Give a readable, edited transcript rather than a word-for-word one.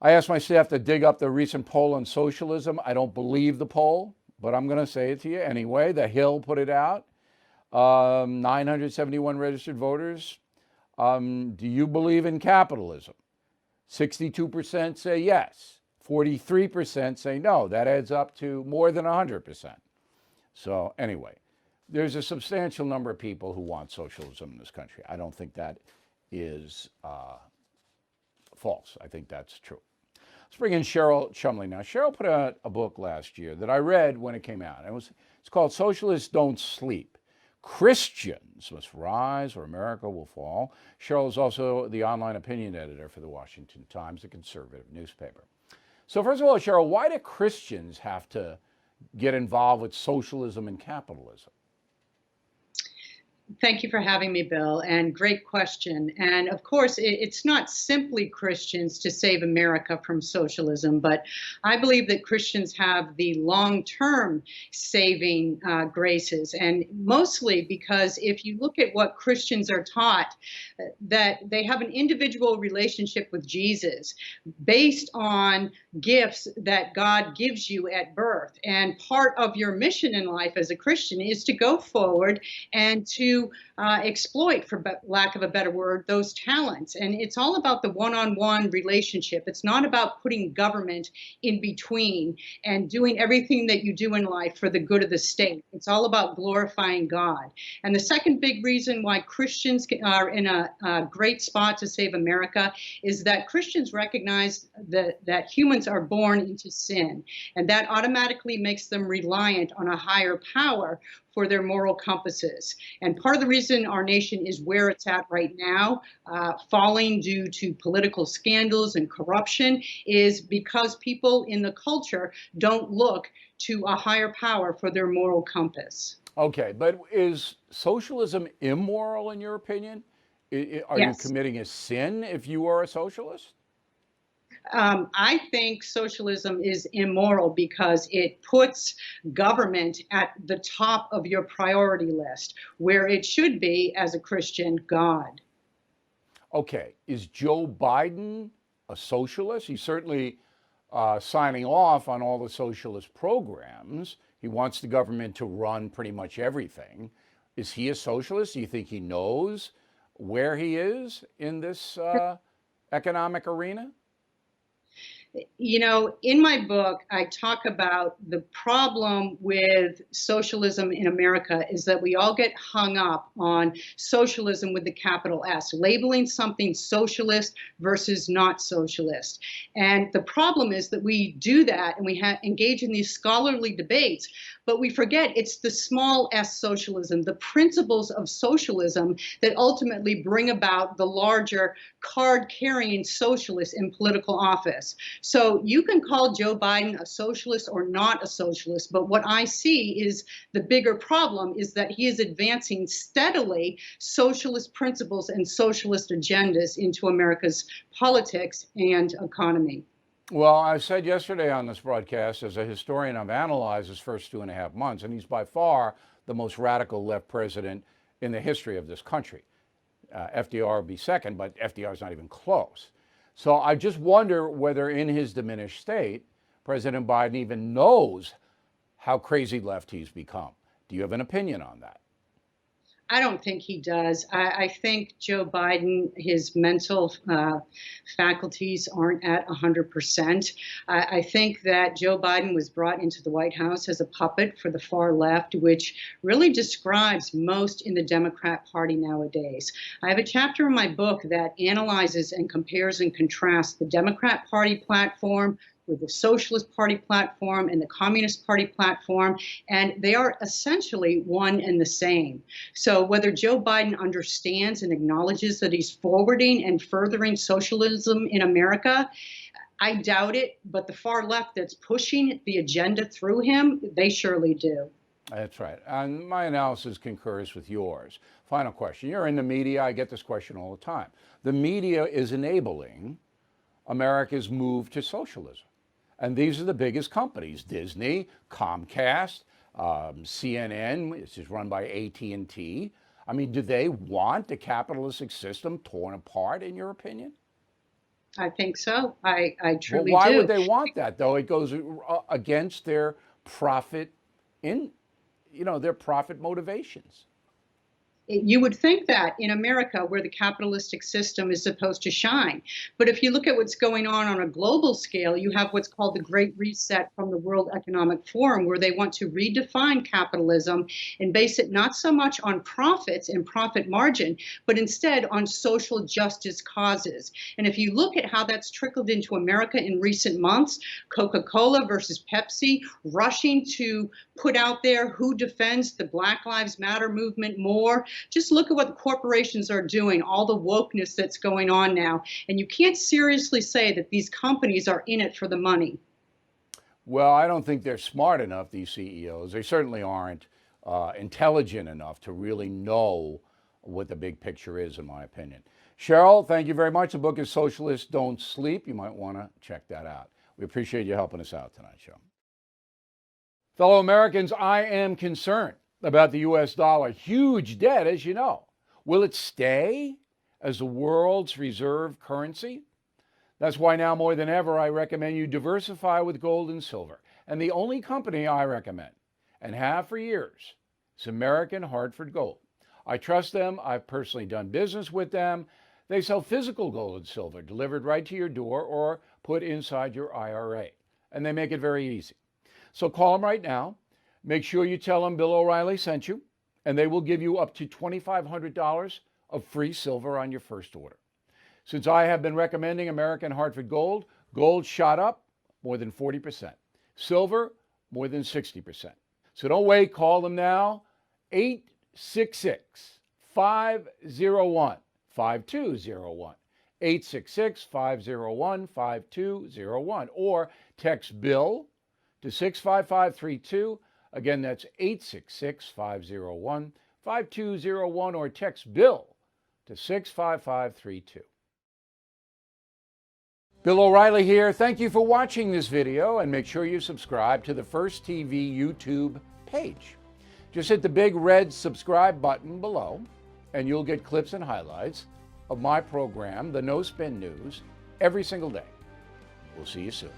I asked my staff to dig up the recent poll on socialism. I don't believe the poll, but I'm going to say it to you anyway. The Hill put it out. 971 registered voters. Do you believe in capitalism? 62% say yes. 43% say no. That adds up to more than 100%. So anyway, there's a substantial number of people who want socialism in this country. I don't think that is false. I think that's true. Let's bring in Cheryl Chumley now. Cheryl put out a book last year that I read when it came out. It's called Socialists Don't Sleep. Christians must rise or America will fall. Cheryl is also the online opinion editor for the Washington Times, a conservative newspaper. So first of all, Cheryl, why do Christians have to get involved with socialism and capitalism? Thank you for having me, Bill, and great question. And of course, it's not simply Christians to save America from socialism, but I believe that Christians have the long-term saving graces, and mostly because if you look at what Christians are taught, that they have an individual relationship with Jesus based on gifts that God gives you at birth. And part of your mission in life as a Christian is to go forward and to exploit, for lack of a better word, those talents. And it's all about the one-on-one relationship. It's not about putting government in between and doing everything that you do in life for the good of the state. It's all about glorifying God. And the second big reason why Christians are in a great spot to save America is that Christians recognize that humans are born into sin, and that automatically makes them reliant on a higher power for their moral compasses. And part of the reason our nation is where it's at right now, falling due to political scandals and corruption, is because people in the culture don't look to a higher power for their moral compass. Okay, but is socialism immoral in your opinion? Are you committing a sin if you are a socialist? I think socialism is immoral because it puts government at the top of your priority list, where it should be, as a Christian, God. Okay, is Joe Biden a socialist? He's certainly signing off on all the socialist programs. He wants the government to run pretty much everything. Is he a socialist? Do you think he knows where he is in this economic arena? You know, in my book, I talk about the problem with socialism in America is that we all get hung up on socialism with the capital S, labeling something socialist versus not socialist. And the problem is that we do that and we engage in these scholarly debates, but we forget it's the small s socialism, the principles of socialism that ultimately bring about the larger card-carrying socialists in political office. So you can call Joe Biden a socialist or not a socialist, but what I see is the bigger problem is that he is advancing steadily socialist principles and socialist agendas into America's politics and economy. Well, I said yesterday on this broadcast, as a historian, I've analyzed his first 2.5 months, and he's by far the most radical left president in the history of this country. FDR would be second, but FDR is not even close. So I just wonder whether in his diminished state, President Biden even knows how crazy left he's become. Do you have an opinion on that? I don't think he does. I think Joe Biden, his mental faculties aren't at 100%. I think that Joe Biden was brought into the White House as a puppet for the far left, which really describes most in the Democrat Party nowadays. I have a chapter in my book that analyzes and compares and contrasts the Democrat Party platform with the Socialist Party platform and the Communist Party platform, and they are essentially one and the same. So whether Joe Biden understands and acknowledges that he's forwarding and furthering socialism in America, I doubt it, but the far left that's pushing the agenda through him, they surely do. That's right. And my analysis concurs with yours. Final question. You're in the media. I get this question all the time. The media is enabling America's move to socialism. And these are the biggest companies: Disney, Comcast, CNN, which is run by AT&T. I mean, do they want the capitalistic system torn apart, in your opinion? I think so. I Well, truly why would do. they want that, though? It goes against their profit their profit motivations. You would think that in America, where the capitalistic system is supposed to shine. But if you look at what's going on a global scale, you have what's called the Great Reset from the World Economic Forum, where they want to redefine capitalism and base it not so much on profits and profit margin, but instead on social justice causes. And if you look at how that's trickled into America in recent months, Coca-Cola versus Pepsi rushing to put out there who defends the Black Lives Matter movement more. Just look at what the corporations are doing, all the wokeness that's going on now. And you can't seriously say that these companies are in it for the money. Well, I don't think they're smart enough, these CEOs. They certainly aren't intelligent enough to really know what the big picture is, in my opinion. Cheryl, thank you very much. The book is Socialists Don't Sleep. You might want to check that out. We appreciate you helping us out tonight, Cheryl. Fellow Americans, I am concerned about the US dollar. Huge debt, as you know. Will it stay as the world's reserve currency? That's why now more than ever, I recommend you diversify with gold and silver. And the only company I recommend, and have for years, is American Hartford Gold. I trust them. I've personally done business with them. They sell physical gold and silver delivered right to your door or put inside your IRA. And they make it very easy. So call them right now. Make sure you tell them Bill O'Reilly sent you, and they will give you up to $2,500 of free silver on your first order. Since I have been recommending American Hartford Gold, gold shot up more than 40%. Silver, more than 60%. So don't wait, call them now, 866-501-5201, 866-501-5201, or text Bill to 65532. Again, that's 866-501-5201, or text Bill to 65532. Bill O'Reilly here. Thank you for watching this video, and make sure you subscribe to the First TV YouTube page. Just hit the big red subscribe button below, and you'll get clips and highlights of my program, The No Spin News, every single day. We'll see you soon.